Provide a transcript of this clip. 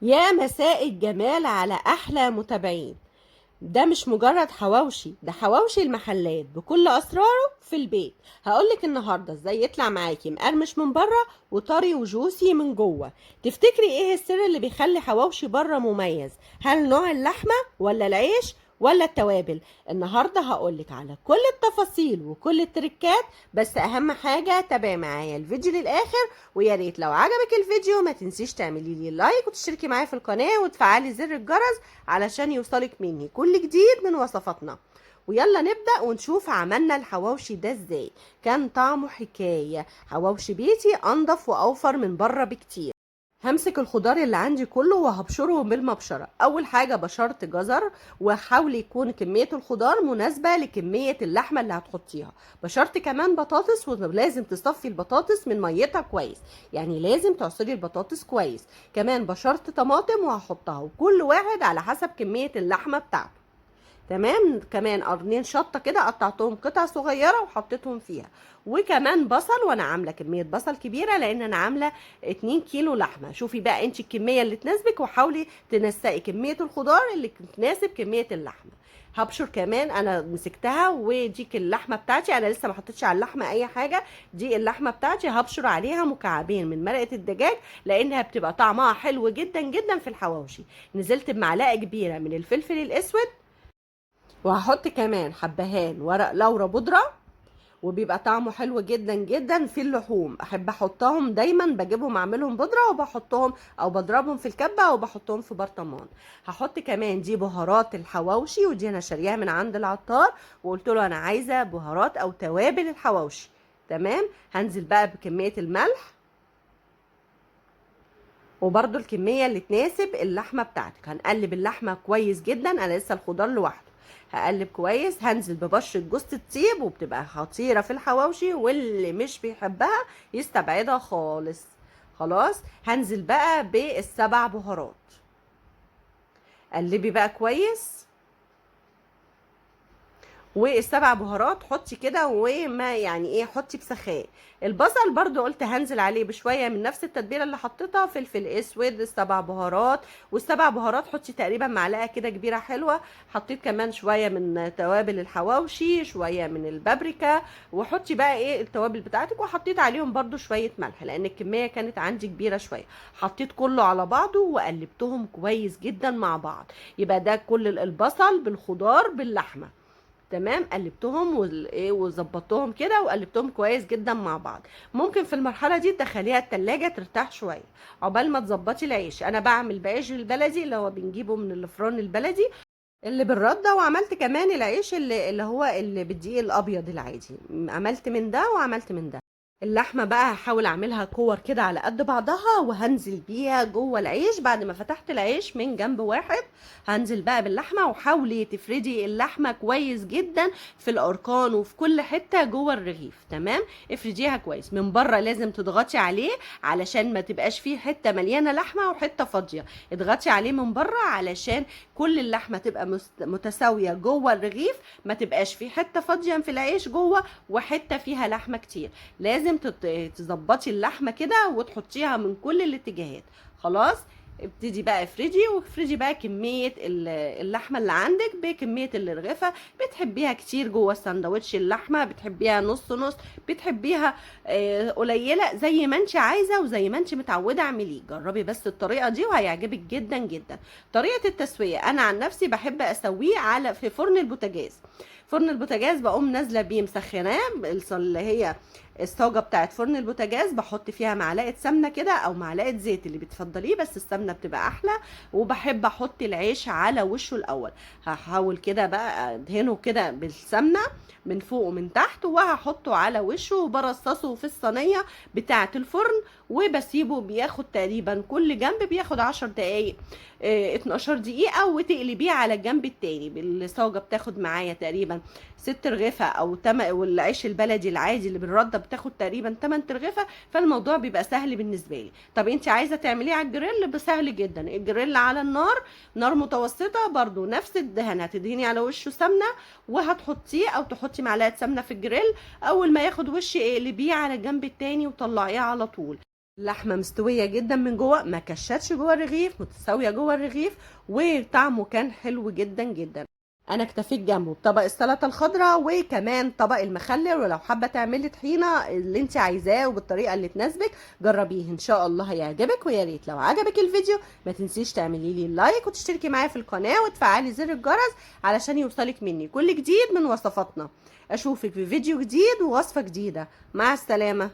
يا مساء الجمال على احلى متابعين. ده مش مجرد حواوشي، ده حواوشي المحلات بكل اسراره في البيت. هقولك النهارده ازاي يطلع معاكي مقرمش من بره وطري وجوسي من جوه. تفتكري ايه السر اللي بيخلي حواوشي بره مميز؟ هل نوع اللحمه ولا العيش ولا التوابل؟ النهارده هقولك على كل التفاصيل وكل التركات، بس اهم حاجه تابعي معايا الفيديو للاخر. ويا ريت لو عجبك الفيديو ما تنسيش تعملي لي لايك وتشتركي معايا في القناه وتفعلي زر الجرس علشان يوصلك مني كل جديد من وصفاتنا. ويلا نبدأ ونشوف عملنا الحواوشي ده ازاي. كان طعمه حكاية، حواوشي بيتي انضف واوفر من بره بكتير. همسك الخضار اللي عندي كله وهبشره بالمبشرة. اول حاجة بشرت جزر، وحاولي يكون كمية الخضار مناسبة لكمية اللحمة اللي هتحطيها. بشرت كمان بطاطس، ولازم تصفي البطاطس من ميتها كويس، يعني لازم تعصري البطاطس كويس. كمان بشرت طماطم وهحطها، وكل واحد على حسب كمية اللحمة بتاعته. تمام. كمان قرنين شطه كده قطعتهم قطع صغيره وحطيتهم فيها. وكمان بصل، وانا عامله كميه بصل كبيره لان انا عامله 2 كيلو لحمه. شوفي بقى انت الكميه اللي تناسبك، وحاولي تنسقي كميه الخضار اللي تناسب كميه اللحمه. هبشر كمان، انا مسكتها وديك اللحمه بتاعتي، انا لسه ما حطيتش على اللحمه اي حاجه. دي اللحمه بتاعتي هبشر عليها مكعبين من مرقه الدجاج، لانها بتبقى طعمها حلو جدا جدا في الحواوشي. نزلت بمعلقه كبيره من الفلفل الاسود، وهحط كمان حبهان ورق لورا بودرة، وبيبقى طعمه حلو جدا جدا في اللحوم. احب احطهم دايما، بجيبهم اعملهم بودرة وبحطهم او بضربهم في الكبة او بحطهم في برطمان. هحط كمان دي بهارات الحواوشي، ودي انا شارياها من عند العطار، وقلت له انا عايزة بهارات او توابل الحواوشي. تمام. هنزل بقى بكمية الملح، وبرده الكمية اللي تناسب اللحمة بتاعتك. هنقلب اللحمة كويس جدا، انا لسه الخضار لوحده. هقلب كويس، هنزل ببشرة جوز الطيب، وبتبقى خطيرة في الحواوشي، واللي مش بيحبها يستبعدها خالص. خلاص. هنزل بقى بالسبع بهارات. قلبي بقى كويس، والسبع بهارات حطي كده، وما يعني ايه، حطي بسخاء. البصل برضو قلت هنزل عليه بشويه من نفس التتبيله اللي حطيتها، فلفل اسود، السبع بهارات. والسبع بهارات حطي تقريبا معلقه كده كبيره حلوه. حطيت كمان شويه من توابل الحواوشي، شويه من البابريكا. وحطي بقى ايه التوابل بتاعتك، وحطيت عليهم برضو شويه ملح لان الكميه كانت عندي كبيره شويه. حطيت كله على بعضه وقلبتهم كويس جدا مع بعض. يبقى ده كل البصل بالخضار باللحمه. تمام. قلبتهم وظبطتهم كده وقلبتهم كويس جدا مع بعض. ممكن في المرحله دي تدخليها التلاجة ترتاح شويه عقبال ما تظبطي العيش. انا بعمل بعيش البلدي اللي هو بنجيبه من الفرن البلدي اللي بالرده، وعملت كمان العيش اللي هو اللي بالدقيق الابيض العادي. عملت من ده وعملت من ده. اللحمه بقى هحاول اعملها كور كده على قد بعضها، وهنزل بيها جوه العيش بعد ما فتحت العيش من جنب واحد. هنزل بقى باللحمه، وحاولي تفردي اللحمه كويس جدا في الاركان وفي كل حته جوه الرغيف. تمام. افرديها كويس من بره، لازم تضغطي عليه علشان ما تبقاش فيه حته مليانه لحمه وحته فاضيه. اضغطي عليه من بره علشان كل اللحمه تبقى متساويه جوه الرغيف، ما تبقاش فيه حته فاضيه في العيش جوه وحته فيها لحمه كتير. لازم تظبطي اللحمه كده وتحطيها من كل الاتجاهات. خلاص. ابتدي بقى افردي، وافردي بقى كمية اللحمة اللي عندك بكمية الرغيفة. بتحبيها كتير جوه السندوتش اللحمة، بتحبيها نص نص، بتحبيها قليلة، زي ما انت عايزة وزي ما انت متعودة اعمليه. جربي بس الطريقة دي وهيعجبك جدا جدا. طريقة التسوية، انا عن نفسي بحب اسويه في فرن البوتاجاز. فرن البوتاجاز بقوم نازله بيه مسخناه، اللي هي الصاجه بتاعت فرن البوتاجاز، بحط فيها معلقه سمنه كده او معلقه زيت اللي بتفضليه، بس السمنه بتبقى احلى. وبحب احط العيش على وشه الاول. هحاول كده بقى ادهنه كده بالسمنه من فوق ومن تحت، وهحطه على وشه وبرصصه في الصينيه بتاعه الفرن. وبسيبه بياخد تقريبا كل جنب بياخد 10 دقايق، 12 دقيقة، وتقلبيه على الجنب التاني. بالصاجة بتاخد معايا تقريبا 6 رغيفة والعيش البلدي العادي اللي بالردة بتاخد تقريبا 8 رغيفة. فالموضوع بيبقى سهل بالنسبة لي. طب انت عايزة تعمليه على الجريل، بسهل جدا. الجريل على النار، نار متوسطة، برضو نفس الدهن، هتدهني على وشه سمنة وهتحطيه، او تحطي معلقة سمنة في الجريل. اول ما ياخد وش اقلبيه على الجنب التاني وطلعيه على طول. اللحمه مستويه جدا من جوه، ما كشتش جوه الرغيف، متساويه جوه الرغيف، وطعمه كان حلو جدا جدا. انا اكتفيت جنبه بطبق السلطه الخضراء وكمان طبق المخلل، ولو حابه تعملي طحينه اللي انت عايزاه وبالطريقه اللي تناسبك جربيه ان شاء الله هيعجبك. ويا ريت لو عجبك الفيديو ما تنسيش تعملي لي لايك وتشتركي معايا في القناه وتفعلي زر الجرس علشان يوصلك مني كل جديد من وصفاتنا. اشوفك في فيديو جديد ووصفه جديده. مع السلامه.